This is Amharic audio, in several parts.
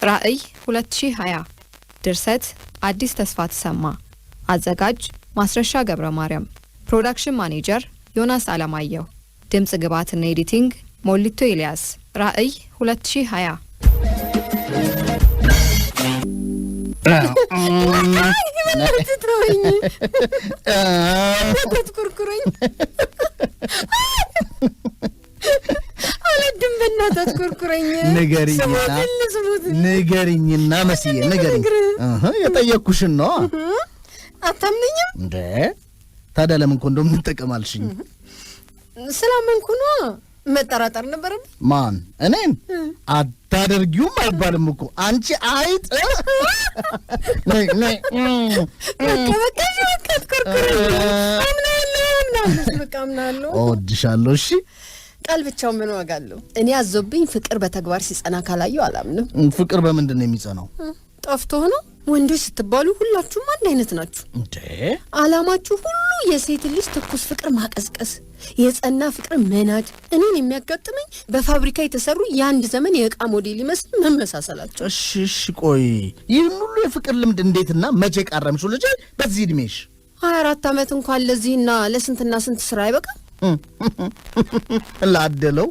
ራዕይ 2020 ድርሰት አዲስ ተስፋ ተሰማ አዘጋጅ ማስረሻ ገብረ ማርያም ፕሮዳክሽን ማኔጀር ዮናስ አለማየሁ ድምጽ ግባትና ኤዲቲንግ ሞልቶ ኤልያስ ራዕይ 2020 ንገሪኝና መስዬ ንገሪኝ የጠየቅኩሽን ነው አታምነኝም እንዴ ታዲያ ለምን ኮንዶም እንጠቀማልሽኝ ስላመንኩ ነው መጠራጠር ነበርም ማን እኔን አታደርጊውም አይባልም እኮ አንቺ አይጥ ነይ አምናለሁ እወድሻለሁ እሺ ቃል ብቻው ምን ዋጋ አለው እኔ አዞብኝ ፍቅር በተግባር ሲጸና ካላየው አላምንም ፍቅር በምንድን ነው የሚጸናው ጠፍቶ ነው ወንዶች ስትባሉ ሁላችሁም አንድ አይነት ናችሁ እንዴ አላማችሁ ሁሉ የሴት ልጅ ትኩስ ፍቅር ማቀዝቀዝ የጸና ፍቅር መናድ እኔን የሚያጋጥመኝ በፋብሪካ የተሰሩ የአንድ ዘመን የዕቃ ሞዴል ይመስል መመሳሰላቸው እሺ ቆይ ይህን ሁሉ የፍቅር ልምድ እንዴትና መቼ ቀረምሽው ልጅ በዚህ እድሜሽ 24 ዓመት እንኳን ለዚህና ለስንትና ስንት ስራ አይበቃ ላደለው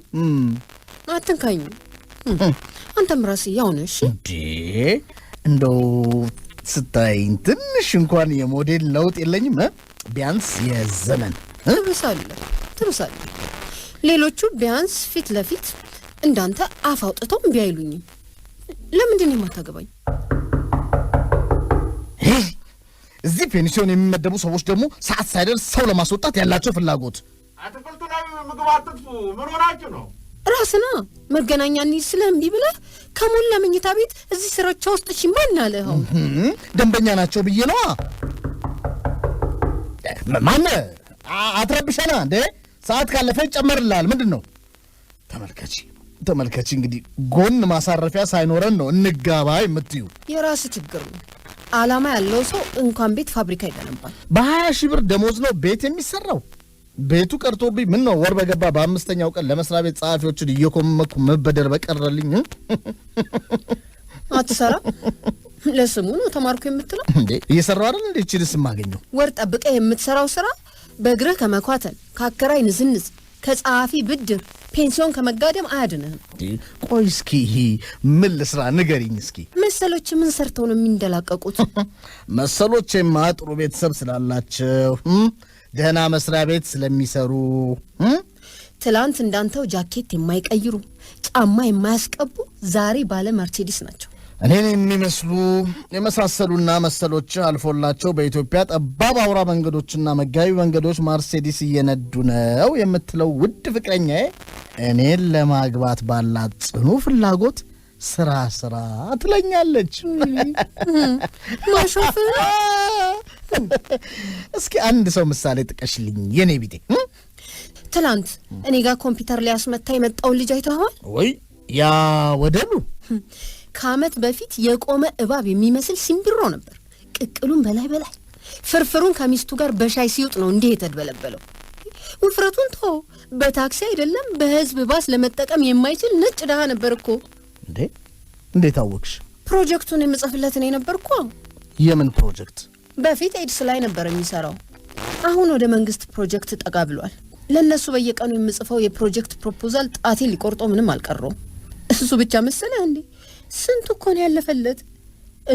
አትንካኝ አንተም ራስህ ያው ነህ እሺ እንዴ እንደው ስታይኝ ትንሽ እንኳን የሞዴል ለውጥ የለኝም ቢያንስ የዘመን ትብሳለህ ሌሎቹ ቢያንስ ፊት ለፊት እንዳንተ አፍ አውጥተው እምቢ አይሉኝም ለምንድን ነው የማታገባኝ እዚህ ፔንሲዮን የሚመደቡ ሰዎች ደግሞ ሰዓት ሳይደርስ ሰው ለማስወጣት ያላቸው ፍላጎት አትክልቱ ላይ ምግብ አትጥፉ ምን ሆናችሁ ነው ራስና መገናኛ እንሂድ ስለህ እምቢ ብለህ ከሞላ መኝታ ቤት እዚህ ስራቸው ውስጥ እሺ ማን አለህ ደንበኛ ናቸው ብዬ ነው ማን አትረብሻና እንዴ ሰዓት ካለፈ ይጨመርልሃል ምንድነው ተመልከቺ እንግዲህ ጎን ማሳረፊያ ሳይኖረን ነው እንጋባ የምትዩ የራስ ችግር ነው አላማ ያለው ሰው እንኳን ቤት ፋብሪካ ይገነባል በ20 ሺህ ብር ደሞዝ ነው ቤት የሚሰራው ቤቱ ቀርቶብኝ ምን ነው ወር በገባ በአምስተኛው ቀን ለመስሪያ ቤት ጸሐፊዎችን እየኮመኩ መበደር በቀረልኝ አትሰራ ለስሙ ነው ተማርኩ የምትለው እንዴ እየሰራው አይደል እንዴ እቺ ልስም ማገኘው ወር ጠብቀህ የምትሰራው ስራ በእግርህ ከመኳተል ካከራይ ንዝንዝ ከጸሐፊ ብድር ፔንሲዮን ከመጋደም አያድንህም ቆይ እስኪ ምን ልስራ ንገሪኝ እስኪ መሰሎች ምን ሰርተው ነው የሚንደላቀቁት መሰሎች ማጥሩ ቤተሰብ ስላላቸው ደህና መስሪያ ቤት ስለሚሰሩ ትላንት እንዳንተው ጃኬት የማይቀይሩ ጫማ የማያስቀቡ ዛሬ ባለ መርሴዲስ ናቸው እኔን የሚመስሉ የመሳሰሉና መሰሎች አልፎላቸው በኢትዮጵያ ጠባብ አውራ መንገዶችና መጋቢ መንገዶች መርሴዲስ እየነዱ ነው የምትለው ውድ ፍቅረኛዬ እኔን ለማግባት ባላት ጽኑ ፍላጎት ስራ ትለኛለች ማሾፍ እስኪ አንድ ሰው ምሳሌ ጥቀሽልኝ የኔ ቢጤ ትላንት እኔ ጋር ኮምፒውተር ላይ አስመታ የመጣውን ልጅ አይተኸዋል ወይ ያ ወደሉ ከዓመት በፊት የቆመ እባብ የሚመስል ሲምብሮ ነበር ቅቅሉን በላይ ፍርፍሩን ከሚስቱ ጋር በሻይ ሲውጥ ነው እንዲህ የተደበለበለው ውፍረቱን ተው በታክሲ አይደለም በህዝብ ባስ ለመጠቀም የማይችል ነጭ ደሃ ነበር እኮ እንዴት አወቅሽ ፕሮጀክቱን የምጽፍለት እኔ ነበርኩ የምን ፕሮጀክት በፊት ኤድስ ላይ ነበር የሚሰራው አሁን ወደ መንግስት ፕሮጀክት ጠጋ ብሏል ለነሱ በየቀኑ የምጽፈው የፕሮጀክት ፕሮፖዛል ጣቴ ሊቆርጠው ምንም አልቀረው እሱ ብቻ መሰለህ እንዴ ስንቱ እኮ ነው ያለፈለት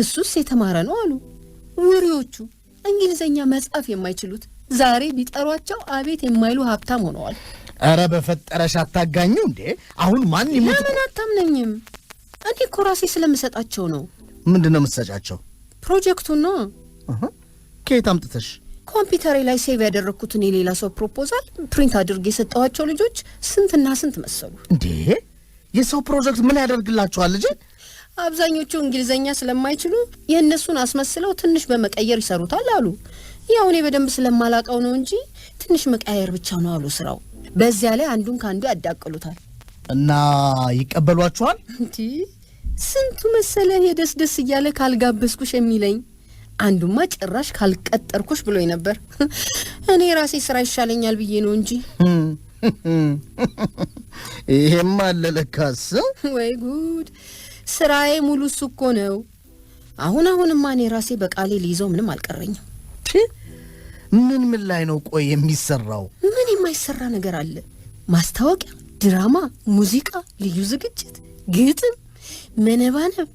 እሱስ የተማረ ነው አሉ ወሬዎቹ እንግሊዘኛ መጻፍ የማይችሉት ዛሬ ቢጠሯቸው አቤት የማይሉ ሀብታም ሆነዋል አረ በፈጠረሽ አታጋኙ እንዴ አሁን ማን ይሙት ለምን አታምነኝም እኔ እኮ ራሴ ስለምሰጣቸው ነው ምንድነው የምትሰጫቸው ፕሮጀክቱን ነው ከየት አምጥተሽ ኮምፒውተሬ ላይ ሴቭ ያደረኩትን የሌላ ሰው ፕሮፖዛል ፕሪንት አድርጌ የሰጠኋቸው ልጆች ስንትና ስንት መሰሉ እንዴ የሰው ፕሮጀክት ምን ያደርግላችኋል ልጅ አብዛኞቹ እንግሊዘኛ ስለማይችሉ የእነሱን አስመስለው ትንሽ በመቀየር ይሰሩታል አሉ ያው እኔ በደንብ ስለማላቀው ነው እንጂ ትንሽ መቀየር ብቻ ነው አሉ ስራው በዚያ ላይ አንዱን ካንዱ ያዳቅሉታል እና ይቀበሏችኋል እንዴ ስንቱ መሰለ የደስደስ እያለ ካልጋበስኩሽ የሚለኝ አንዱማ ጭራሽ ካልቀጠርኩሽ ብሎኝ ነበር እኔ ራሴ ስራ ይሻለኛል ብዬ ነው እንጂ ይሄማ አለለካስ ወይ ጉድ! ስራዬ ሙሉ እሱ እኮ ነው። አሁንማ እኔ ራሴ በቃሌ ሊይዘው ምንም አልቀረኝም። ምን ላይ ነው ቆይ የሚሰራው? ምን የማይሰራ ነገር አለ? ማስታወቂያ፣ ድራማ፣ ሙዚቃ፣ ልዩ ዝግጅት፣ ግጥም፣ መነባነብ፣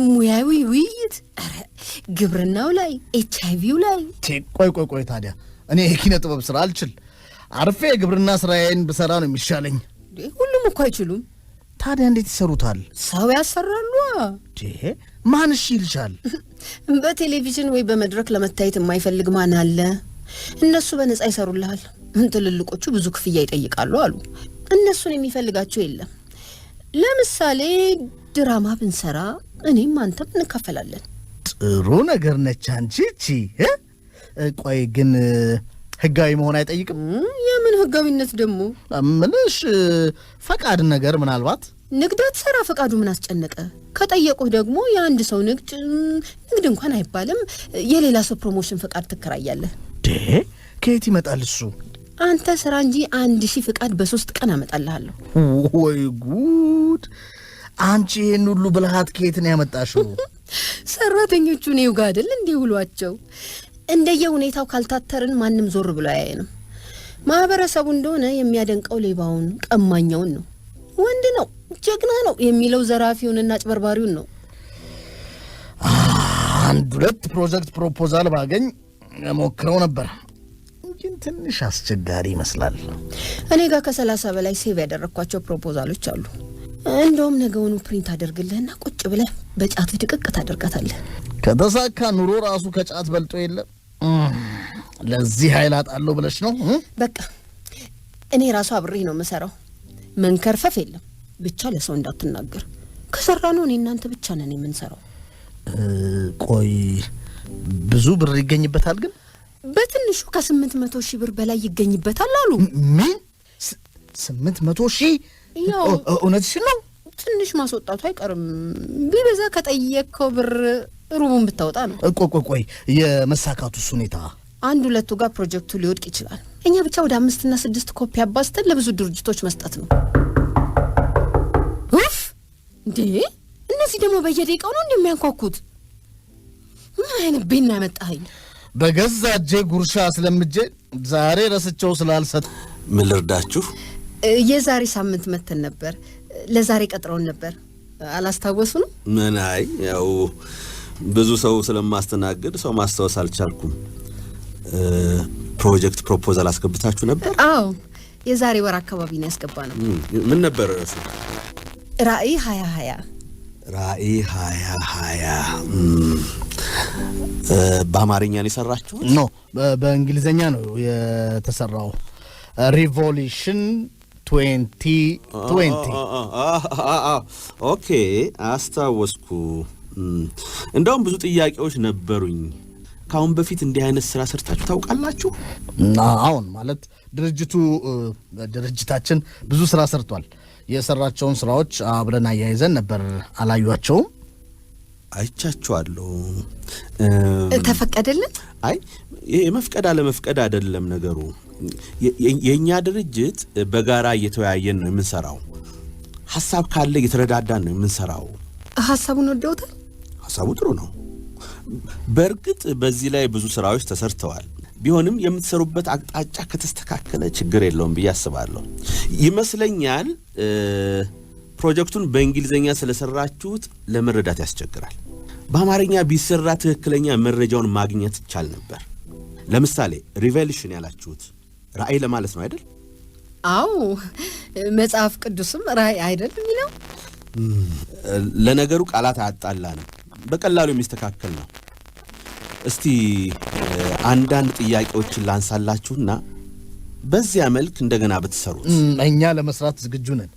ሙያዊ ውይይት፣ ግብርናው ላይ፣ HIV ላይ። ቆይ ታዲያ እኔ የኪነ ጥበብ ስራ አልችል? አርፌ የግብርና ስራዬን ብሰራ ነው የሚሻለኝ። ሁሉም እኮ አይችሉም። ታዲያ እንዴት ይሰሩታል? ሰው ያሰራሉ። ማን እሺ ይልሻል? በቴሌቪዥን ወይ በመድረክ ለመታየት የማይፈልግ ማን አለ? እነሱ በነጻ ይሰሩልሃል። ትልልቆቹ ብዙ ክፍያ ይጠይቃሉ አሉ። እነሱን የሚፈልጋቸው የለም። ለምሳሌ ድራማ ብንሰራ እኔም አንተም እንካፈላለን። ጥሩ ነገር ነች አንቺ እቺ። ቆይ ግን ህጋዊ መሆን አይጠይቅም? የምን ህጋዊነት ደግሞ? ምንሽ ፈቃድ ነገር ምናልባት ንግዳት ሰራ ፈቃዱ ምን አስጨነቀ? ከጠየቁህ ደግሞ የአንድ ሰው ንግድ እንኳን አይባልም የሌላ ሰው ፕሮሞሽን ፈቃድ ትከራያለህ። ከየት ይመጣል እሱ? አንተ ስራ እንጂ 1000 ፈቃድ በ3 ቀን አመጣልሃለሁ። ወይ ጉድ! አንቺ ይሄን ሁሉ ብልሃት ከየት ነው ያመጣሽው? ሰራተኞቹ ነው ጋር አይደል እንዴ ውሏቸው። እንደየ ሁኔታው ካልታተርን ማንም ዞር ብሎ አያየንም። ማህበረሰቡ እንደሆነ የሚያደንቀው ሌባውን፣ ቀማኛውን ነው። ወንድ ነው፣ ጀግና ነው የሚለው ዘራፊውንና አጭበርባሪውን ነው። አንድ 2 ፕሮጀክት ፕሮፖዛል ባገኝ ሞክረው ነበር፣ ግን ትንሽ አስቸጋሪ ይመስላል። እኔ ጋር ከ30 በላይ ሴቭ ያደረኳቸው ፕሮፖዛሎች አሉ። እንደውም ነገውኑ ፕሪንት አደርግልህና ቁጭ ብለህ በጫት ድቅቅ ታደርጋታለህ። ከተሳካ ኑሮ ራሱ ከጫት በልጦ የለም። ለዚህ ኃይል አጣለሁ ብለሽ ነው? በቃ እኔ ራሱ አብሬ ነው የምሰራው። መንከርፈፍ የለም። ብቻ ለሰው እንዳትናገር። ከሰራ ነው እኔ እናንተ ብቻ ነን የምንሰራው። ቆይ ብዙ ብር ይገኝበታል? ግን በትንሹ ከ800 ሺህ ብር በላይ ይገኝበታል አሉ። ምን 800 ሺህ? እውነትሽን ነው? ትንሽ ማስወጣቱ አይቀርም። ቢበዛ ከጠየቅከው ብር ሩቡን ብታወጣ ነው። ቆይ የመሳካቱስ ሁኔታ? 1-2 ጋር ፕሮጀክቱ ሊወድቅ ይችላል። እኛ ብቻ ወደ 5 እና 6 ኮፒ አባስተን ለብዙ ድርጅቶች መስጠት ነው። ኡፍ! እንዴ እነዚህ ደግሞ በየደቂቃው ነው እንደሚያንኳኩት። ምን አይነት ቤና ያመጣኸኝ? በገዛ እጄ ጉርሻ ስለምጄ ዛሬ ረስቸው ስላልሰጥ። ምን ልርዳችሁ? የዛሬ ሳምንት መተን ነበር። ለዛሬ ቀጥረውን ነበር። አላስታወሱ ነው? ምን አይ ያው ብዙ ሰው ስለማስተናገድ ሰው ማስታወስ አልቻልኩም። ፕሮጀክት ፕሮፖዛል አስገብታችሁ ነበር? አዎ የዛሬ ወር አካባቢ ነው ያስገባነው። ምን ነበር እሱ? ራዕይ 2020። ራዕይ 2020 በአማርኛ ነው የሰራችሁት? ኖ በእንግሊዘኛ ነው የተሰራው። ሪቮሉሽን 2020። ኦኬ አስታወስኩ። እንደውም ብዙ ጥያቄዎች ነበሩኝ። ካሁን በፊት እንዲህ አይነት ስራ ሰርታችሁ ታውቃላችሁ? አሁን ማለት ድርጅታችን ብዙ ስራ ሰርቷል። የሰራቸውን ስራዎች አብረን አያይዘን ነበር። አላዩአቸውም? አይቻችኋለሁ። ተፈቀደልን? አይ የመፍቀድ አለመፍቀድ አይደለም ነገሩ። የኛ ድርጅት በጋራ እየተወያየን ነው የምንሰራው። ሐሳብ ካለ እየተረዳዳን ነው የምንሰራው። ሐሳቡን ወደውታል? ሐሳቡ ጥሩ ነው። በእርግጥ በዚህ ላይ ብዙ ስራዎች ተሰርተዋል። ቢሆንም የምትሰሩበት አቅጣጫ ከተስተካከለ ችግር የለውም ብዬ አስባለሁ። ይመስለኛል ፕሮጀክቱን በእንግሊዘኛ ስለሰራችሁት ለመረዳት ያስቸግራል። በአማርኛ ቢሰራ ትክክለኛ መረጃውን ማግኘት ይቻል ነበር። ለምሳሌ ሪቮሉሽን ያላችሁት ራዕይ ለማለት ነው አይደል? አዎ መጽሐፍ ቅዱስም ራዕይ አይደል የሚለው? ለነገሩ ቃላት አያጣላንም፣ በቀላሉ የሚስተካከል ነው። እስቲ አንዳንድ ጥያቄዎችን ላንሳላችሁና በዚያ መልክ እንደገና ብትሰሩት። እኛ ለመስራት ዝግጁ ነን።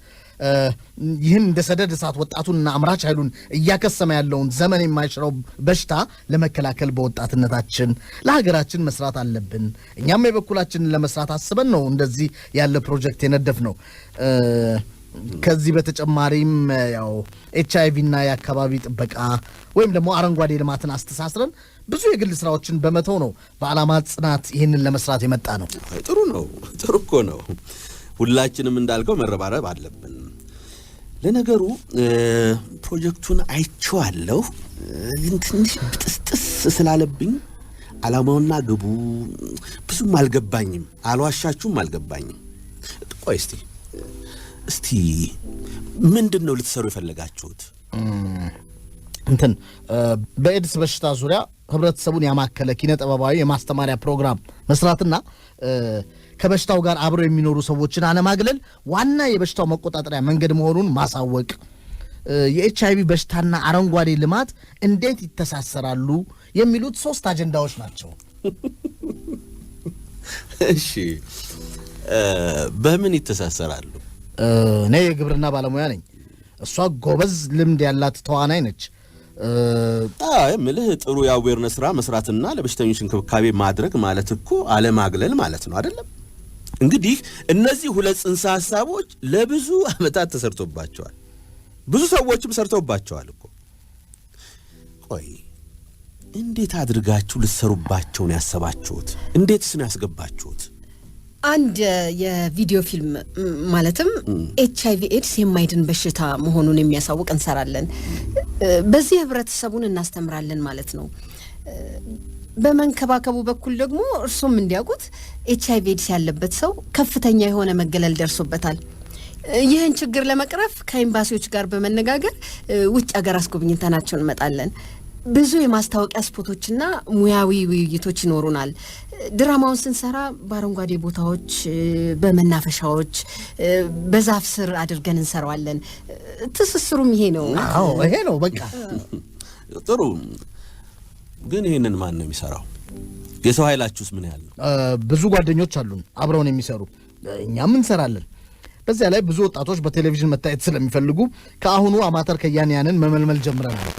ይህን እንደ ሰደድ እሳት ወጣቱንና አምራች ኃይሉን እያከሰመ ያለውን ዘመን የማይሽረው በሽታ ለመከላከል በወጣትነታችን ለሀገራችን መስራት አለብን። እኛም የበኩላችንን ለመስራት አስበን ነው እንደዚህ ያለ ፕሮጀክት የነደፍ ነው። ከዚህ በተጨማሪም ያው HIV እና የአካባቢ ጥበቃ ወይም ደግሞ አረንጓዴ ልማትን አስተሳስረን ብዙ የግል ስራዎችን በመተው ነው በዓላማ ጽናት ይህንን ለመስራት የመጣ ነው። ጥሩ ነው። ጥሩ እኮ ነው። ሁላችንም እንዳልከው መረባረብ አለብን። ለነገሩ ፕሮጀክቱን አይቼዋለሁ፣ ግን ትንሽ ብጥስጥስ ስላለብኝ ዓላማውና ግቡ ብዙም አልገባኝም። አልዋሻችሁም፣ አልገባኝም። ቆይ እስቲ ምንድነው ልትሰሩ የፈለጋችሁት? በኤድስ በሽታ ዙሪያ ህብረተሰቡን ያማከለ ኪነ ጥበባዊ የማስተማሪያ ፕሮግራም መስራትና ከበሽታው ጋር አብረው የሚኖሩ ሰዎችን አለማግለል ዋና የበሽታው መቆጣጠሪያ መንገድ መሆኑን ማሳወቅ፣ የኤችአይቪ በሽታና አረንጓዴ ልማት እንዴት ይተሳሰራሉ የሚሉት 3 አጀንዳዎች ናቸው። እሺ፣ በምን ይተሳሰራሉ? እኔ የግብርና ባለሙያ ነኝ፣ እሷ ጎበዝ ልምድ ያላት ተዋናይ ነች። ምልህ ጥሩ የአዌርነስ ስራ መስራትና ለበሽተኞች እንክብካቤ ማድረግ ማለት እኮ አለማግለል ማለት ነው አይደለም? እንግዲህ እነዚህ 2 ጽንሰ ሐሳቦች ለብዙ ዓመታት ተሰርቶባቸዋል፣ ብዙ ሰዎችም ሰርተውባቸዋል እኮ። ቆይ እንዴት አድርጋችሁ ልትሰሩባቸው ነው ያሰባችሁት? እንዴትስ ነው ያስገባችሁት? አንድ የቪዲዮ ፊልም ማለትም ኤችአይቪ ኤድስ የማይድን በሽታ መሆኑን የሚያሳውቅ እንሰራለን። በዚህ ህብረተሰቡን እናስተምራለን ማለት ነው። በመንከባከቡ በኩል ደግሞ እርሱም እንዲያውቁት ኤችአይቪ ኤድስ ያለበት ሰው ከፍተኛ የሆነ መገለል ደርሶበታል። ይህን ችግር ለመቅረፍ ከኤምባሲዎች ጋር በመነጋገር ውጭ ሀገር አስጎብኝተናቸው እንመጣለን። ብዙ የማስታወቂያ ስፖቶችና ሙያዊ ውይይቶች ይኖሩናል። ድራማውን ስንሰራ በአረንጓዴ ቦታዎች፣ በመናፈሻዎች፣ በዛፍ ስር አድርገን እንሰራዋለን። ትስስሩም ይሄ ነው። አዎ ይሄ ነው በቃ። ጥሩ። ግን ይሄንን ማን ነው የሚሰራው? የሰው ኃይላችሁስ ምን ያህል ነው? ብዙ ጓደኞች አሉን አብረውን የሚሰሩ፣ እኛም እንሰራለን። በዚያ ላይ ብዙ ወጣቶች በቴሌቪዥን መታየት ስለሚፈልጉ ከአሁኑ አማተር ከያንያንን መመልመል ጀምረናል።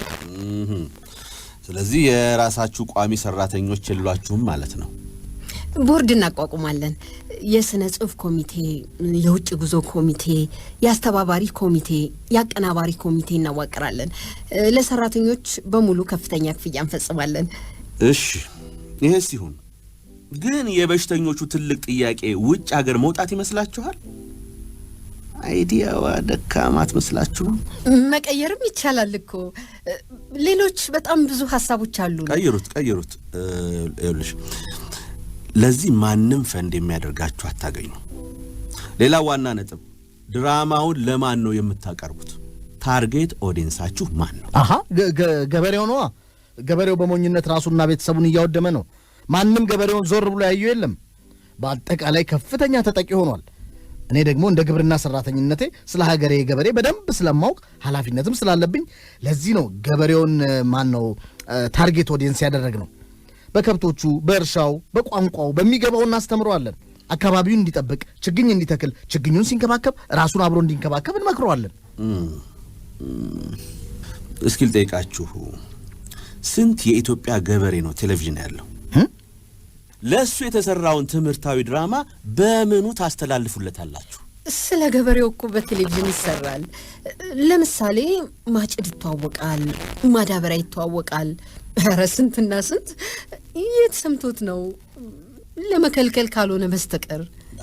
ስለዚህ የራሳችሁ ቋሚ ሰራተኞች የሏችሁም ማለት ነው? ቦርድ እናቋቁማለን። የስነ ጽሑፍ ኮሚቴ፣ የውጭ ጉዞ ኮሚቴ፣ የአስተባባሪ ኮሚቴ፣ የአቀናባሪ ኮሚቴ እናዋቅራለን። ለሰራተኞች በሙሉ ከፍተኛ ክፍያ እንፈጽማለን። እሺ፣ ይሄ ሲሆን ግን የበሽተኞቹ ትልቅ ጥያቄ ውጭ ሀገር መውጣት ይመስላችኋል? አይዲያዋ ደካማ አትመስላችሁም? መቀየርም ይቻላል እኮ። ሌሎች በጣም ብዙ ሀሳቦች አሉ። ቀይሩት። ይኸውልሽ፣ ለዚህ ማንም ፈንድ የሚያደርጋችሁ አታገኙ። ሌላ ዋና ነጥብ፣ ድራማውን ለማን ነው የምታቀርቡት? ታርጌት ኦዲየንሳችሁ ማን ነው? ገበሬው ነዋ። ገበሬው በሞኝነት ራሱና ቤተሰቡን እያወደመ ነው። ማንም ገበሬውን ዞር ብሎ ያየው የለም። በአጠቃላይ ከፍተኛ ተጠቂ ሆኗል። እኔ ደግሞ እንደ ግብርና ሰራተኝነቴ ስለ ሀገሬ ገበሬ በደንብ ስለማውቅ ኃላፊነትም ስላለብኝ ለዚህ ነው ገበሬውን ታርጌት ኦዲየንስ ያደረግነው። በከብቶቹ፣ በእርሻው፣ በቋንቋው በሚገባው እናስተምረዋለን። አካባቢውን እንዲጠብቅ፣ ችግኝ እንዲተክል፣ ችግኙን ሲንከባከብ ራሱን አብሮ እንዲንከባከብ እንመክረዋለን። እስኪ ልጠይቃችሁ፣ ስንት የኢትዮጵያ ገበሬ ነው ቴሌቪዥን ያለው? ለእሱ የተሰራውን ትምህርታዊ ድራማ በምኑ ታስተላልፉለታላችሁ? ስለ ገበሬው እኮ በቴሌቪዥን ይሰራል። ለምሳሌ ማጭድ ይተዋወቃል፣ ማዳበሪያ ይተዋወቃል። ኧረ ስንትና ስንት! የት ሰምቶት ነው? ለመከልከል ካልሆነ በስተቀር።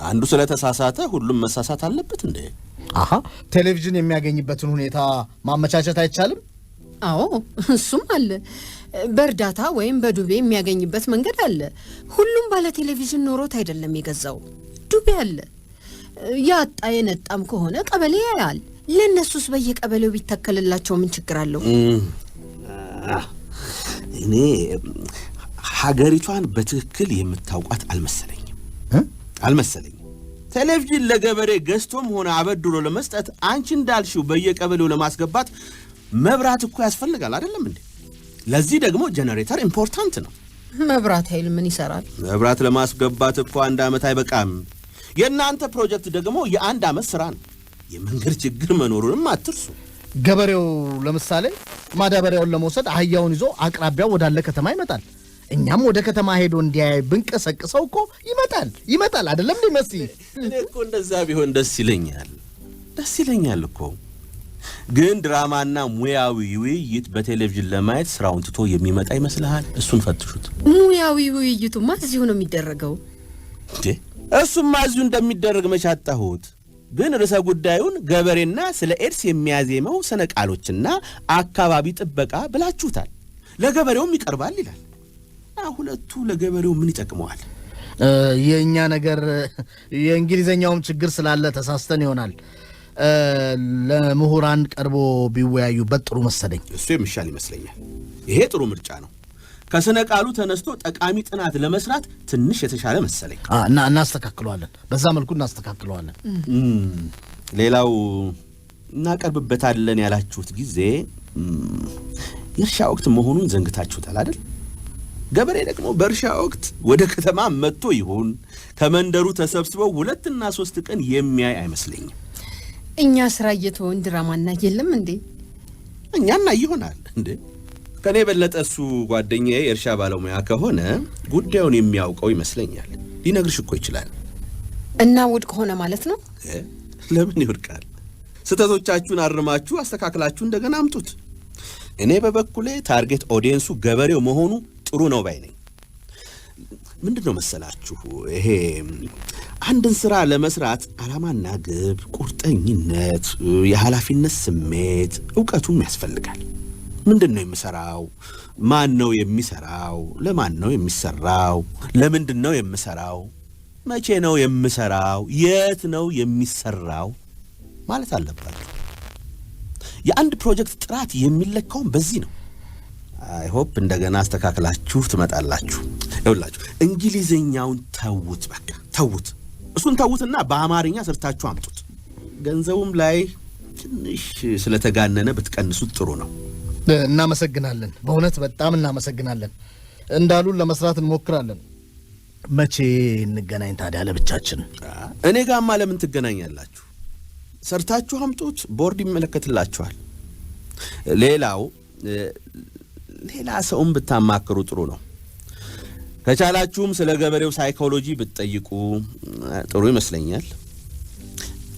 አንዱ ስለተሳሳተ ሁሉም መሳሳት አለበት እንዴ? ቴሌቪዥን የሚያገኝበትን ሁኔታ ማመቻቸት አይቻልም? አዎ እሱም አለ። በእርዳታ ወይም በዱቤ የሚያገኝበት መንገድ አለ። ሁሉም ባለ ቴሌቪዥን ኖሮት አይደለም የገዛው። ዱቤ አለ። ያጣ የነጣም ከሆነ ቀበሌ ያያል። ለእነሱስ በየቀበሌው ቢተከልላቸው ምን ችግር አለው? እኔ ሀገሪቷን በትክክል የምታውቋት አልመሰለኝም። ቴሌቪዥን ለገበሬ ገዝቶም ሆነ አበድሮ ለመስጠት አንቺ እንዳልሽው በየቀበሌው ለማስገባት መብራት እኮ ያስፈልጋል አይደለም እንዴ? ለዚህ ደግሞ ጄኔሬተር ኢምፖርታንት ነው። መብራት ኃይል ምን ይሰራል? መብራት ለማስገባት እኮ 1 ዓመት አይበቃም። የእናንተ ፕሮጀክት ደግሞ የ1 ዓመት ስራ ነው። የመንገድ ችግር መኖሩንም አትርሱ። ገበሬው ለምሳሌ ማዳበሪያውን ለመውሰድ አህያውን ይዞ አቅራቢያው ወዳለ ከተማ ይመጣል። እኛም ወደ ከተማ ሄዶ እንዲያይ ብንቀሰቅሰው እኮ ይመጣል አይደለም እንዴ? መሲ፣ እኔ እኮ እንደዛ ቢሆን ደስ ይለኛል እኮ። ግን ድራማና ሙያዊ ውይይት በቴሌቪዥን ለማየት ስራውን ትቶ የሚመጣ ይመስልሃል? እሱን ፈትሹት። ሙያዊ ውይይቱማ እዚሁ ነው የሚደረገው። እንዴ እሱማ እዚሁ እንደሚደረግ መቻጣሁት። ግን ርዕሰ ጉዳዩን ገበሬና ስለ ኤድስ የሚያዜመው ስነ ቃሎችና አካባቢ ጥበቃ ብላችሁታል። ለገበሬውም ይቀርባል ይላል። ሁለቱ ለገበሬው ምን ይጠቅመዋል? የእኛ ነገር የእንግሊዘኛውም ችግር ስላለ ተሳስተን ይሆናል። ለምሁራን ቀርቦ ቢወያዩበት ጥሩ መሰለኝ። እሱ የሚሻል ይመስለኛል። ይሄ ጥሩ ምርጫ ነው። ከስነ ቃሉ ተነስቶ ጠቃሚ ጥናት ለመስራት ትንሽ የተሻለ መሰለኝ። እናስተካክለዋለን። በዛ መልኩ እናስተካክለዋለን። ሌላው እናቀርብበታለን ያላችሁት ጊዜ የእርሻ ወቅት መሆኑን ዘንግታችሁታል አይደል? ገበሬ ደግሞ በእርሻ ወቅት ወደ ከተማ መጥቶ ይሁን ከመንደሩ ተሰብስበው 2 እና 3 ቀን የሚያይ አይመስለኝም። እኛ ስራ እየተወን ድራማና የለም እንዴ? እኛና ይሆናል እንዴ? ከኔ በለጠ እሱ ጓደኛዬ የእርሻ ባለሙያ ከሆነ ጉዳዩን የሚያውቀው ይመስለኛል። ሊነግርሽ እኮ ይችላል። እና ውድቅ ሆነ ማለት ነው? ለምን ይወድቃል? ስህተቶቻችሁን አርማችሁ አስተካክላችሁ እንደገና አምጡት። እኔ በበኩሌ ታርጌት ኦዲየንሱ ገበሬው መሆኑ ጥሩ ነው ባይ ነኝ። ምንድነው መሰላችሁ ይሄ አንድን ስራ ለመስራት ዓላማና ግብ፣ ቁርጠኝነት፣ የኃላፊነት ስሜት፣ ዕውቀቱም ያስፈልጋል። ምንድነው የምሰራው? ማን ነው የሚሰራው? ለማን ነው የሚሰራው? ለምንድነው የምሰራው? መቼ ነው የምሰራው? የት ነው የሚሰራው ማለት አለባችሁ። የአንድ ፕሮጀክት ጥራት የሚለካው በዚህ ነው። አይ ሆፕ እንደገና አስተካክላችሁ ትመጣላችሁ። ይኸውላችሁ እንግሊዘኛውን ተውት፣ በቃ ተውት። እሱን ተውትና በአማርኛ ሰርታችሁ አምጡት። ገንዘቡም ላይ ትንሽ ስለተጋነነ ብትቀንሱት ጥሩ ነው። እናመሰግናለን። በእውነት በጣም እናመሰግናለን። እንዳሉን ለመስራት እንሞክራለን። መቼ እንገናኝ ታዲያ ለብቻችን? እኔ ጋማ ለምን ትገናኛላችሁ? ሰርታችሁ አምጡት፣ ቦርድ ይመለከትላችኋል። ሌላ ሰውም ብታማክሩ ጥሩ ነው። ከቻላችሁም ስለ ገበሬው ሳይኮሎጂ ብትጠይቁ ጥሩ ይመስለኛል።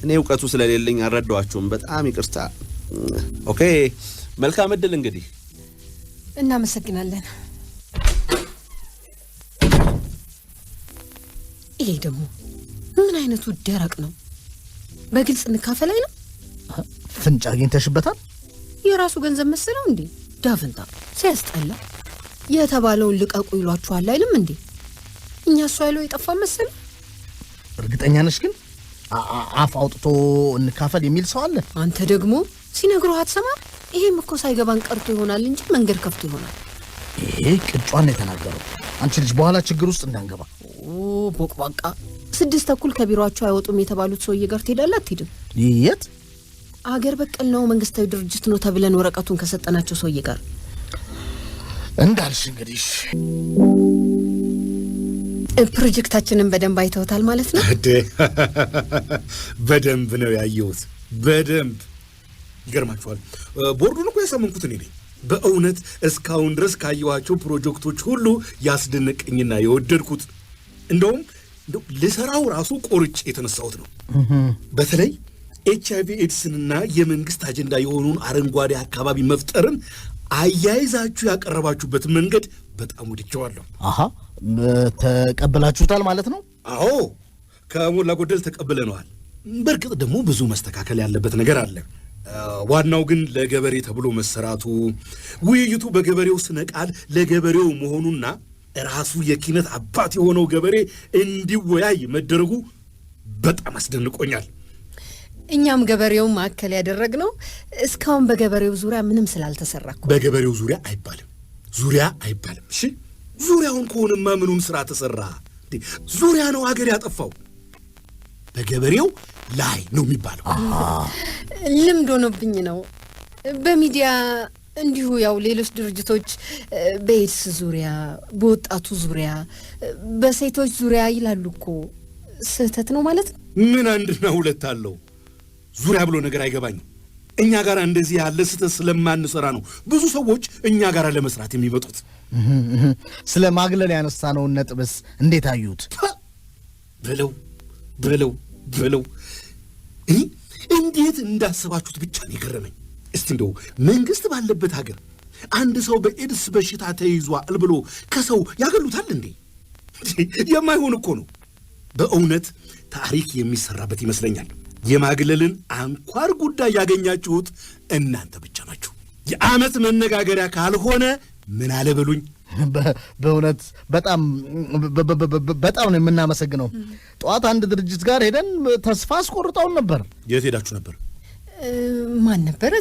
እኔ ዕውቀቱ ስለሌለኝ አልረዳኋችሁም። በጣም ይቅርታ። ኦኬ፣ መልካም ዕድል እንግዲህ። እናመሰግናለን። ይሄ ደግሞ ምን አይነቱ ደረቅ ነው? በግልጽ እንካፈል ላይ ነው። ፍንጭ አግኝተሽበታል? የራሱ ገንዘብ መሰለው እንዴ? ዳፍንታ ሲያስጠላ። የተባለውን ልቀቁ ይሏችኋል አይልም እንዴ? እኛ እሱ አይሎ የጠፋ መሰለ። እርግጠኛ ነሽ ግን አፍ አውጥቶ እንካፈል የሚል ሰው አለ? አንተ ደግሞ ሲነግሩህ አትሰማም? ይሄም እኮ ሳይገባን ቀርቶ ይሆናል እንጂ መንገድ ከፍቶ ይሆናል። ይሄ ቅጫን የተናገረው። አንቺ ልጅ በኋላ ችግር ውስጥ እንዳንገባ። ቦቅቧቃ 6 ተኩል ከቢሮአቸው አይወጡም የተባሉት ሰውዬ ጋር ትሄዳለህ አትሄድም? የት? አገር በቀል ነው መንግስታዊ ድርጅት ነው ተብለን ወረቀቱን ከሰጠናቸው ሰውዬ ጋር። እንዳልሽ እንግዲህ ፕሮጀክታችንን በደንብ አይተውታል ማለት ነው? በደንብ ነው ያየሁት። በደንብ ይገርማችኋል። ቦርዱን እኮ ያሳመንኩት እኔ ነኝ። በእውነት እስካሁን ድረስ ካየኋቸው ፕሮጀክቶች ሁሉ ያስደነቀኝና የወደድኩት እንደውም ልሰራው ራሱ ቆርጬ የተነሳሁት ነው። በተለይ HIV ኤድስንና የመንግስት አጀንዳ የሆኑን አረንጓዴ አካባቢ መፍጠርን አያይዛችሁ ያቀረባችሁበት መንገድ በጣም ወድጀዋለሁ። ተቀበላችሁታል ማለት ነው? አዎ፣ ከሞላ ጎደል ተቀብለነዋል። በእርግጥ ደግሞ ብዙ መስተካከል ያለበት ነገር አለ። ዋናው ግን ለገበሬ ተብሎ መሰራቱ፣ ውይይቱ በገበሬው ስነ ቃል ለገበሬው መሆኑና ራሱ የኪነት አባት የሆነው ገበሬ እንዲወያይ መደረጉ በጣም አስደንቆኛል። እኛም ገበሬው ማዕከል ያደረግነው እስካሁን በገበሬው ዙሪያ ምንም ስላልተሰራ እኮ። በገበሬው ዙሪያ አይባልም፣ ዙሪያ አይባልም። እሺ፣ ዙሪያውን ከሆነማ ምኑን ስራ ተሰራ? ዙሪያ ነው አገር ያጠፋው። በገበሬው ላይ ነው የሚባለው። ልምድ ሆኖብኝ ነው። በሚዲያ እንዲሁ ያው ሌሎች ድርጅቶች በኤድስ ዙሪያ፣ በወጣቱ ዙሪያ፣ በሴቶች ዙሪያ ይላሉ እኮ። ስህተት ነው ማለት ነው? ምን አንድና ሁለት አለው? ዙሪያ ብሎ ነገር አይገባኝም። እኛ ጋር እንደዚህ ያለ ስህተት ስለማንሰራ ነው ብዙ ሰዎች እኛ ጋር ለመስራት የሚመጡት። ስለ ማግለል ያነሳነውን ነጥብስ እንዴት አዩት? ብለው እንዴት እንዳሰባችሁት ብቻ ነው የገረመኝ። እስቲ እንደው መንግስት ባለበት ሀገር አንድ ሰው በኤድስ በሽታ ተይዟል ብሎ ከሰው ያገሉታል እንዴ? የማይሆን እኮ ነው። በእውነት ታሪክ የሚሰራበት ይመስለኛል። የማግለልን አንኳር ጉዳይ ያገኛችሁት እናንተ ብቻ ናችሁ። የዓመት መነጋገሪያ ካልሆነ ምን አለበሉኝ። በእውነት በጣም ነው የምናመሰግነው። ጠዋት አንድ ድርጅት ጋር ሄደን ተስፋ አስቆርጠውን ነበር። የት ሄዳችሁ ነበር? ማን ነበር?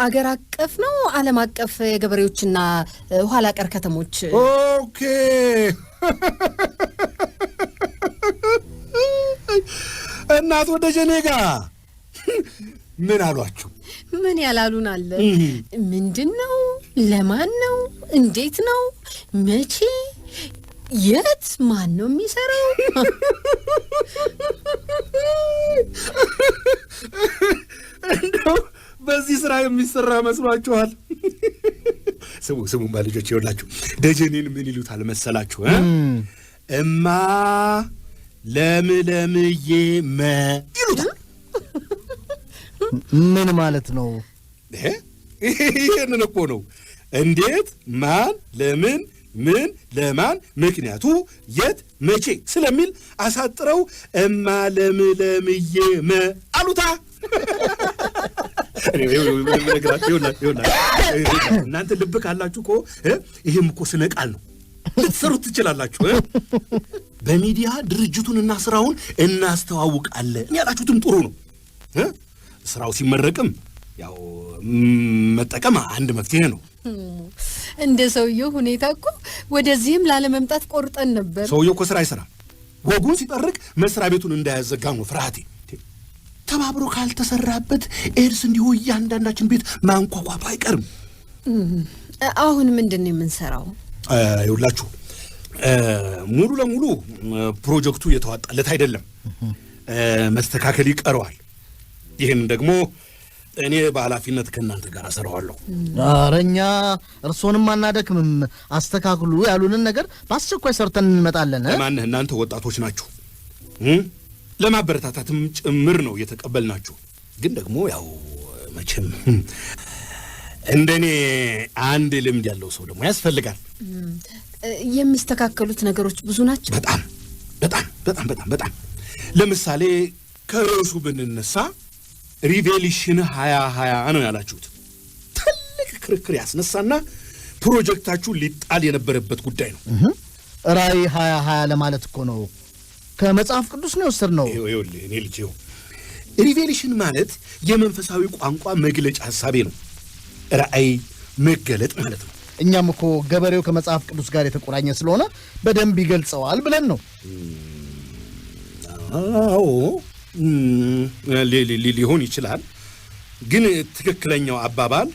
አገር አቀፍ ነው ዓለም አቀፍ የገበሬዎችና ኋላ ቀር ከተሞች። ኦኬ እናት ወደ ጀኔጋ ምን አሏችሁ? ምን ያላሉን አለ? ምንድን ነው? ለማን ነው? እንዴት ነው? መቼ? የት? ማን ነው የሚሰራው? እንደው በዚህ ስራ የሚሰራ መስሏችኋል? ስሙ ልጆች፣ ይኸውላችሁ ደጀኔን ምን ይሉታል መሰላችሁ? እማ ለምለምዬ ይሉታል። ምን ማለት ነው? ይሄንን እኮ ነው። እንዴት፣ ማን፣ ለምን፣ ምን፣ ለማን፣ ምክንያቱ፣ የት፣ መቼ ስለሚል አሳጥረው እማ ለምለምዬ አሉታ። እናንተ ልብ ካላችሁ እኮ ይሄም እኮ ስነ ቃል ነው፣ ልትሰሩት ትችላላችሁ። በሚዲያ ድርጅቱንና ስራውን እናስተዋውቃለን ያላችሁትም ጥሩ ነው። ስራው ሲመረቅም ያው መጠቀም አንድ መፍትሄ ነው። እንደ ሰውየው ሁኔታ እኮ ወደዚህም ላለመምጣት ቆርጠን ነበር። ሰውየው እኮ ስራ አይሰራም። ወጉን ሲጠርቅ መስሪያ ቤቱን እንዳያዘጋ ነው ፍርሃቴ። ተባብሮ ካልተሰራበት ኤድስ እንዲሁ እያንዳንዳችን ቤት ማንኳኳቱ አይቀርም። አሁን ምንድን ነው የምንሰራው? ይኸውላችሁ ሙሉ ለሙሉ ፕሮጀክቱ የተዋጣለት አይደለም፣ መስተካከል ይቀረዋል። ይህን ደግሞ እኔ በኃላፊነት ከእናንተ ጋር እሰራዋለሁ። ኧረ እኛ እርስዎንም አናደክምም። አስተካክሉ ያሉንን ነገር በአስቸኳይ ሰርተን እንመጣለን። ማንህ እናንተ ወጣቶች ናችሁ፣ ለማበረታታትም ጭምር ነው የተቀበልናችሁ። ግን ደግሞ ያው መቼም እንደኔ አንድ ልምድ ያለው ሰው ደግሞ ያስፈልጋል። የሚስተካከሉት ነገሮች ብዙ ናቸው። በጣም በጣም በጣም በጣም በጣም ለምሳሌ ከርዕሱ ብንነሳ ሪቬሊሽን 2020 ነው ያላችሁት። ትልቅ ክርክር ያስነሳና ፕሮጀክታችሁ ሊጣል የነበረበት ጉዳይ ነው። ራዕይ 2020 ለማለት እኮ ነው። ከመጽሐፍ ቅዱስ ነው የወሰድነው። ይኸውልህ እኔ ልጅ ሪቬሊሽን ማለት የመንፈሳዊ ቋንቋ መግለጫ ሐሳቤ ነው። ራዕይ መገለጥ ማለት ነው። እኛም እኮ ገበሬው ከመጽሐፍ ቅዱስ ጋር የተቆራኘ ስለሆነ በደንብ ይገልጸዋል ብለን ነው። አዎ ሊሆን ይችላል። ግን ትክክለኛው አባባል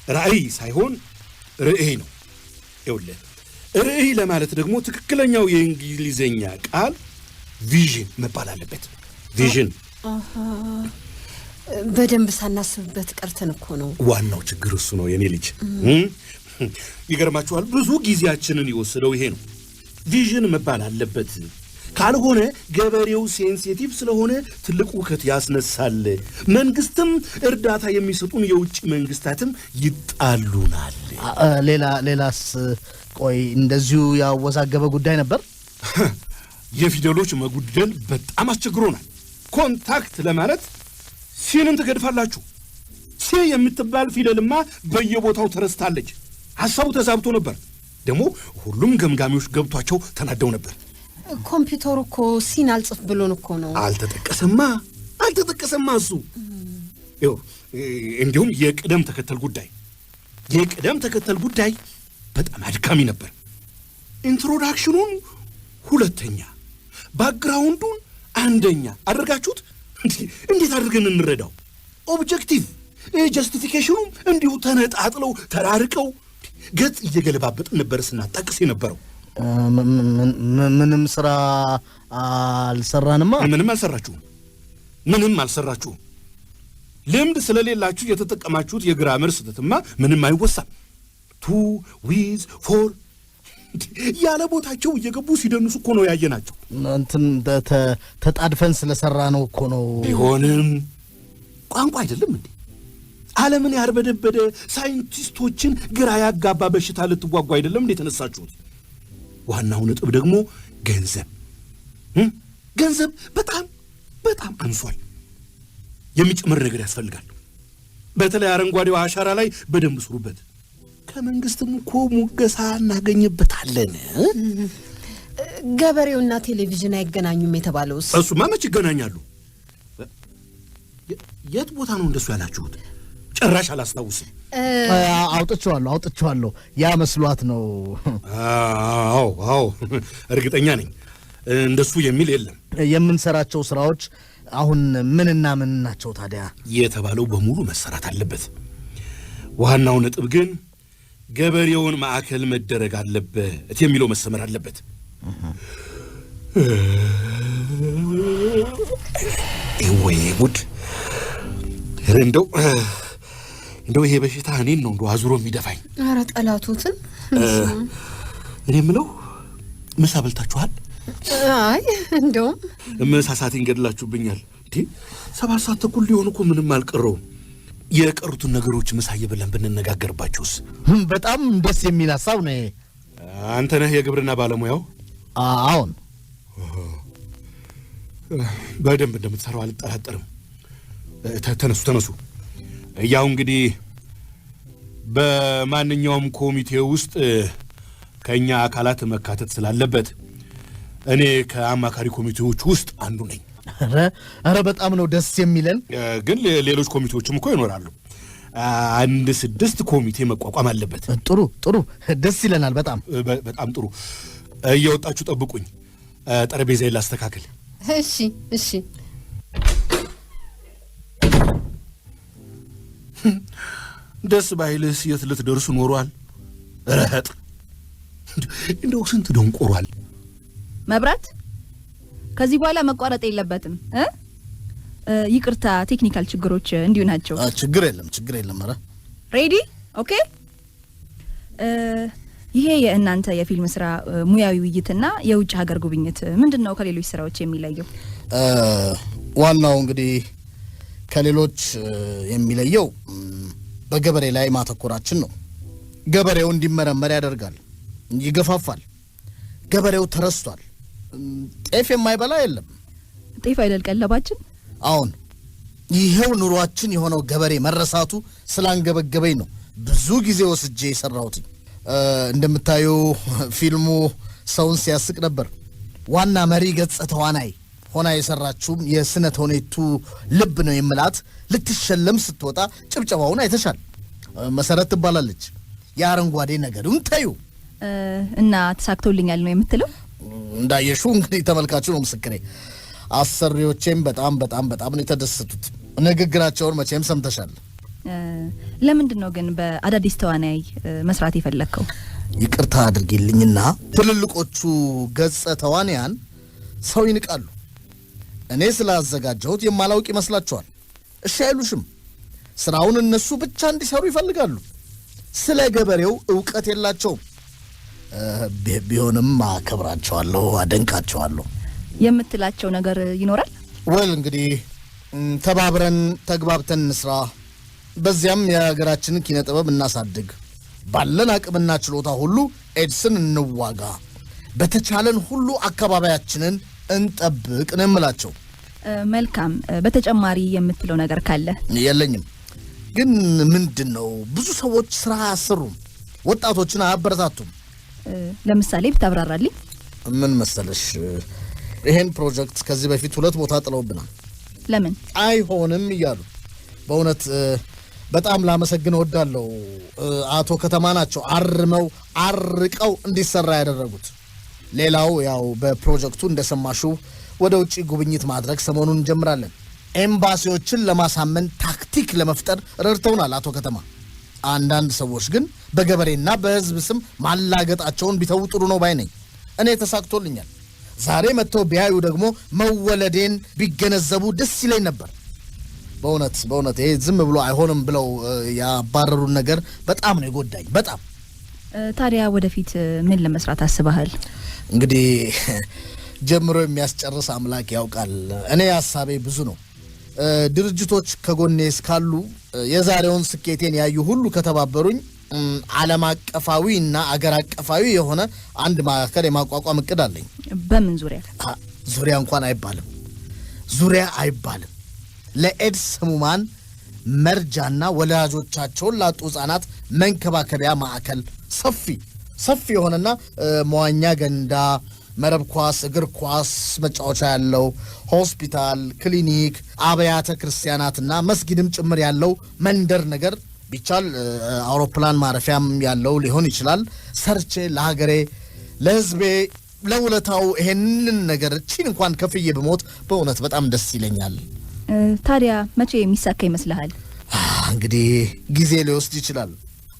ራዕይ ሳይሆን ርዕይ ነው። ይኸውልህ ርዕይ ለማለት ደግሞ ትክክለኛው የእንግሊዝኛ ቃል ቪዥን መባል አለበት። ቪዥን በደንብ ሳናስብበት ቀርተን እኮ ነው። ዋናው ችግር እሱ ነው የኔ ልጅ። ይገርማችኋል፣ ብዙ ጊዜያችንን የወሰደው ይሄ ነው። ቪዥን መባል አለበት። ካልሆነ ገበሬው ሴንሲቲቭ ስለሆነ ትልቅ ውከት ያስነሳል። መንግስትም እርዳታ የሚሰጡን የውጭ መንግስታትም ይጣሉናል። ሌላስ? ቆይ እንደዚሁ ያወዛገበ ጉዳይ ነበር። የፊደሎች መጉደል በጣም አስቸግሮናል። ኮንታክት ለማለት ሲንን ትገድፋላችሁ። ሲ የምትባል ፊደልማ በየቦታው ተረስታለች። ሐሳቡ ተዛብቶ ነበር። ደግሞ ሁሉም ገምጋሚዎች ገብቷቸው ተናደው ነበር። ኮምፒውተሩ እኮ ሲን አልጽፍ ብሎን እኮ ነው። አልተጠቀሰማ እሱ። እንዲሁም የቅደም ተከተል ጉዳይ በጣም አድካሚ ነበር። ኢንትሮዳክሽኑን ሁለተኛ፣ ባክግራውንዱን አንደኛ አድርጋችሁት እንዴት አድርገን እንረዳው? ኦብጀክቲቭ ጀስቲፊኬሽኑም እንዲሁ ተነጣጥለው ተራርቀው ገጽ እየገለባበጥን ነበር ስናጣቅስ የነበረው። ምንም ስራ አልሰራንማ። ምንም አልሰራችሁም። ልምድ ስለሌላችሁ የተጠቀማችሁት የግራመር ስህተትማ ምንም አይወሳም። ቱ ዊዝ ፎር ያለ ቦታቸው እየገቡ ሲደንሱ እኮ ነው ያየናቸው። እንትን ተጣድፈን ስለሰራ ነው እኮ ነው። ቢሆንም ቋንቋ አይደለም እንዴ? ዓለምን ያርበደበደ ሳይንቲስቶችን ግራ ያጋባ በሽታ ልትዋጉ አይደለም እንዴ የተነሳችሁት? ዋናው ነጥብ ደግሞ ገንዘብ በጣም በጣም አንሷል። የሚጨምር ነገር ያስፈልጋል። በተለይ አረንጓዴው አሻራ ላይ በደንብ ስሩበት። ከመንግስትም እኮ ሙገሳ እናገኝበታለን። ገበሬውና ቴሌቪዥን አይገናኙም የተባለውስ? እሱማ መች ይገናኛሉ? የት ቦታ ነው እንደሱ ያላችሁት? ጭራሽ አላስታውስም። አውጥቼዋለሁ። ያ መስሏት ነው። አዎ እርግጠኛ ነኝ እንደሱ የሚል የለም። የምንሰራቸው ስራዎች አሁን ምንና ምን ናቸው ታዲያ? የተባለው በሙሉ መሰራት አለበት። ዋናው ነጥብ ግን ገበሬውን ማዕከል መደረግ አለበት የሚለው መሰመር አለበት። ወይ ጉድ! እንደው ይሄ በሽታ እኔን ነው እንደው አዙሮ የሚደፋኝ። ኧረ ጠላቶትን። እኔ የምለው ምሳ በልታችኋል? አይ እንደውም ምሳ ሰዓቴን ገድላችሁብኛል። 7 ሰዓት ተኩል ሊሆን እኮ ምንም አልቀረውም። የቀሩትን ነገሮች ምሳ እየበላን ብንነጋገርባቸውስ? በጣም ደስ የሚል ሀሳብ ነው። አንተ ነህ የግብርና ባለሙያው? አዎን። በደንብ እንደምትሰራው አልጠራጠርም። ተነሱ። ያው እንግዲህ በማንኛውም ኮሚቴ ውስጥ ከኛ አካላት መካተት ስላለበት እኔ ከአማካሪ ኮሚቴዎች ውስጥ አንዱ ነኝ። ኧረ በጣም ነው ደስ የሚለን። ግን ሌሎች ኮሚቴዎችም እኮ ይኖራሉ። 6 ኮሚቴ መቋቋም አለበት። ጥሩ ደስ ይለናል። በጣም ጥሩ። እየወጣችሁ ጠብቁኝ። ጠረጴዛዬን ላስተካክል። እሺ። ደስ ባይልስ የት ልትደርሱ ኖሯል? ረህጥ እንደው ስንት ደንቆሯል። መብራት ከዚህ በኋላ መቋረጥ የለበትም። ይቅርታ፣ ቴክኒካል ችግሮች እንዲሁ ናቸው። ችግር የለም። ኧረ ሬዲ ኦኬ። ይሄ የእናንተ የፊልም ስራ ሙያዊ ውይይትና የውጭ ሀገር ጉብኝት ምንድነው ከሌሎች ስራዎች የሚለየው? ዋናው እንግዲህ ከሌሎች የሚለየው በገበሬ ላይ ማተኮራችን ነው። ገበሬው እንዲመረመር ያደርጋል፣ ይገፋፋል። ገበሬው ተረስቷል። ጤፍ የማይበላ የለም። ጤፍ አይደል ቀለባችን? አሁን ይሄው ኑሯችን የሆነው ገበሬ መረሳቱ ስላንገበገበኝ ነው ብዙ ጊዜ ወስጄ የሰራሁት። እንደምታዩ ፊልሙ ሰውን ሲያስቅ ነበር። ዋና መሪ ገጸ ተዋናይ ሆና የሰራችውም የስነ ተውኔቱ ልብ ነው የምላት ልትሸለም ስትወጣ ጭብጨባውን አይተሻል። መሰረት ትባላለች። የአረንጓዴ ነገሩን ታዩ እና ተሳክቶልኛል ነው የምትለው? እንዳየሽው እንግዲህ ተመልካቹ ነው ምስክሬ። አሰሪዎቼም በጣም ነው የተደሰቱት። ንግግራቸውን መቼም ሰምተሻል። ለምንድን ነው ግን በአዳዲስ ተዋናይ መስራት የፈለከው? ይቅርታ አድርጊልኝና ትልልቆቹ ገጸ ተዋንያን ሰው ይንቃሉ። እኔ ስላዘጋጀሁት የማላውቅ ይመስላችኋል። እሺ አይሉሽም። ስራውን እነሱ ብቻ እንዲሰሩ ይፈልጋሉ። ስለ ገበሬው ዕውቀት የላቸውም። ቢሆንም አከብራቸዋለሁ፣ አደንቃቸዋለሁ። የምትላቸው ነገር ይኖራል? እንግዲህ ተባብረን ተግባብተን እንስራ፣ በዚያም የሀገራችንን ኪነ ጥበብ እናሳድግ፣ ባለን አቅምና ችሎታ ሁሉ ኤድስን እንዋጋ፣ በተቻለን ሁሉ አካባቢያችንን እንጠብቅ ነው የምላቸው። መልካም። በተጨማሪ የምትለው ነገር ካለ? የለኝም። ግን ምንድን ነው ብዙ ሰዎች ስራ አያሰሩም፣ ወጣቶችን አያበረታቱም። ለምሳሌ ብታብራራልኝ። ምን መሰለሽ፣ ይሄን ፕሮጀክት ከዚህ በፊት 2 ቦታ ጥለውብናል። ለምን አይሆንም እያሉ። በእውነት በጣም ላመሰግን እወዳለሁ። አቶ ከተማ ናቸው አርቀው እንዲሰራ ያደረጉት። ሌላው ያው በፕሮጀክቱ እንደሰማሽው ወደ ውጪ ጉብኝት ማድረግ ሰሞኑን እንጀምራለን። ኤምባሲዎችን ለማሳመን ታክቲክ ለመፍጠር ረድተውናል አቶ ከተማ። አንዳንድ ሰዎች ግን በገበሬና በሕዝብ ስም ማላገጣቸውን ቢተው ጥሩ ነው ባይ ነኝ። እኔ ተሳክቶልኛል። ዛሬ መጥተው ቢያዩ ደግሞ መወለዴን ቢገነዘቡ ደስ ይለኝ ነበር። በእውነት ይሄ ዝም ብሎ አይሆንም ብለው ያባረሩን ነገር በጣም ነው የጎዳኝ። በጣም። ታዲያ ወደፊት ምን ለመስራት አስበሃል? እንግዲህ ጀምሮ የሚያስጨርስ አምላክ ያውቃል። እኔ ሀሳቤ ብዙ ነው። ድርጅቶች ከጎኔ እስካሉ የዛሬውን ስኬቴን ያዩ ሁሉ ከተባበሩኝ ዓለም አቀፋዊ እና አገር አቀፋዊ የሆነ አንድ ማዕከል የማቋቋም እቅድ አለኝ። በምን ዙሪያ? ዙሪያ እንኳን አይባልም። ለኤድስ ህሙማን መርጃና ወላጆቻቸውን ላጡ ህጻናት መንከባከቢያ ማዕከል ሰፊ የሆነና መዋኛ ገንዳ፣ መረብ ኳስ፣ እግር ኳስ መጫወቻ ያለው ሆስፒታል፣ ክሊኒክ፣ አብያተ ክርስቲያናትና መስጊድም ጭምር ያለው መንደር ነገር ቢቻል አውሮፕላን ማረፊያም ያለው ሊሆን ይችላል። ሰርቼ ለሀገሬ ለህዝቤ ለውለታው ይሄንን ነገር እቺን እንኳን ከፍዬ ብሞት በእውነት በጣም ደስ ይለኛል። ታዲያ መቼ የሚሳካ ይመስልሃል? እንግዲህ ጊዜ ሊወስድ ይችላል።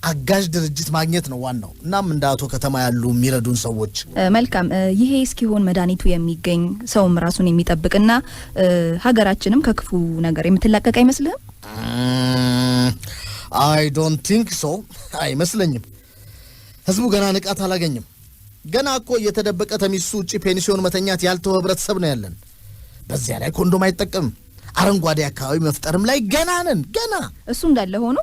አጋዥ ድርጅት ማግኘት ነው ዋናው። እናም እንደ አቶ ከተማ ያሉ የሚረዱን ሰዎች። መልካም። ይሄ እስኪሆን መድኃኒቱ የሚገኝ ሰውም ራሱን የሚጠብቅና ሀገራችንም ከክፉ ነገር የምትላቀቅ አይመስልህም? አይ ዶንት ቲንክ ሶ። አይመስለኝም። ህዝቡ ገና ንቃት አላገኝም። ገና እኮ እየተደበቀ ተሚሱ ውጪ ፔንሲዮን መተኛት ያልተው ህብረተሰብ ነው ያለን። በዚያ ላይ ኮንዶም አይጠቀምም። አረንጓዴ አካባቢ መፍጠርም ላይ ገና ነን። እሱ እንዳለ ሆኖ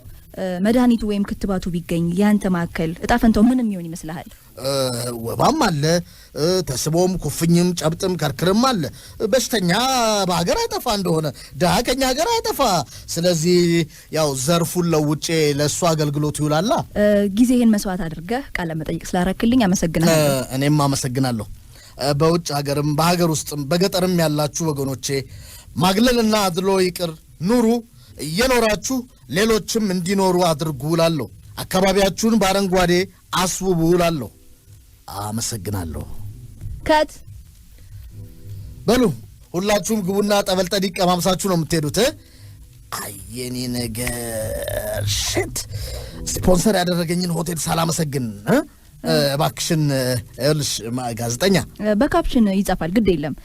መድኃኒቱ ወይም ክትባቱ ቢገኝ ያንተ ማዕከል እጣ ፈንታው ምንም ይሆን ይመስልሃል? ወባም አለ፣ ተስቦም ኩፍኝም ጨብጥም ከርክርም አለ። በሽተኛ በሀገር አይጠፋ እንደሆነ ድሀ ከኛ ሀገር አይጠፋ። ስለዚህ ያው ዘርፉን ለውጬ ለእሱ አገልግሎት ይውላላ። ጊዜህን መስዋዕት አድርገህ ቃለ መጠይቅ ስላረክልኝ አመሰግናለሁ። እኔም አመሰግናለሁ። በውጭ ሀገርም በሀገር ውስጥም በገጠርም ያላችሁ ወገኖቼ ማግለልና አድሎ ይቅር፣ ኑሩ፣ እየኖራችሁ ሌሎችም እንዲኖሩ አድርጉ እላለሁ። አካባቢያችሁን በአረንጓዴ አስውቡ እላለሁ። አመሰግናለሁ። ከት በሉ ሁላችሁም ግቡና ጠበል ጠዲቅ ቀማምሳችሁ ነው የምትሄዱት። አየኔ ነገር ሽት ስፖንሰር ያደረገኝን ሆቴል ሳላመሰግን እባክሽን። እልሽ ጋዜጠኛ በካፕሽን ይጻፋል፣ ግድ የለም።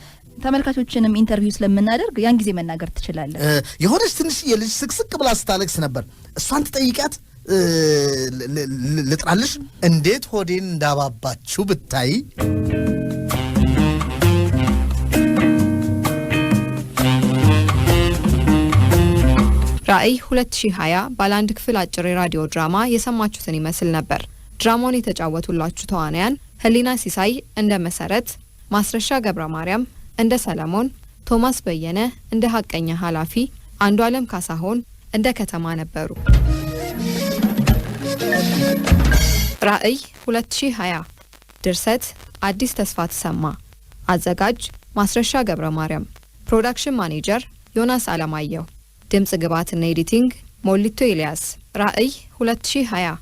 ተመልካቾችንም ኢንተርቪው ስለምናደርግ ያን ጊዜ መናገር ትችላለህ። የሆነች ትንሽ የልጅ ስቅስቅ ብላ ስታለቅስ ነበር። እሷን ትጠይቃት ልጥራልሽ። እንዴት ሆዴን እንዳባባችሁ ብታይ። ራዕይ 2020 ባለ አንድ ክፍል አጭር የራዲዮ ድራማ የሰማችሁትን ይመስል ነበር። ድራማውን የተጫወቱላችሁ ተዋናያን ህሊና ሲሳይ እንደ መሰረት፣ ማስረሻ ገብረ ማርያም እንደ ሰለሞን፣ ቶማስ በየነ እንደ ሀቀኛ ኃላፊ፣ አንዱ ዓለም ካሳሆን እንደ ከተማ ነበሩ። ራዕይ 2020 ድርሰት አዲስ ተስፋ ተሰማ፣ አዘጋጅ ማስረሻ ገብረ ማርያም፣ ፕሮዳክሽን ማኔጀር ዮናስ አለማየሁ፣ ድምጽ ግባትና ኤዲቲንግ ሞሊቶ ኤልያስ። ራዕይ 2020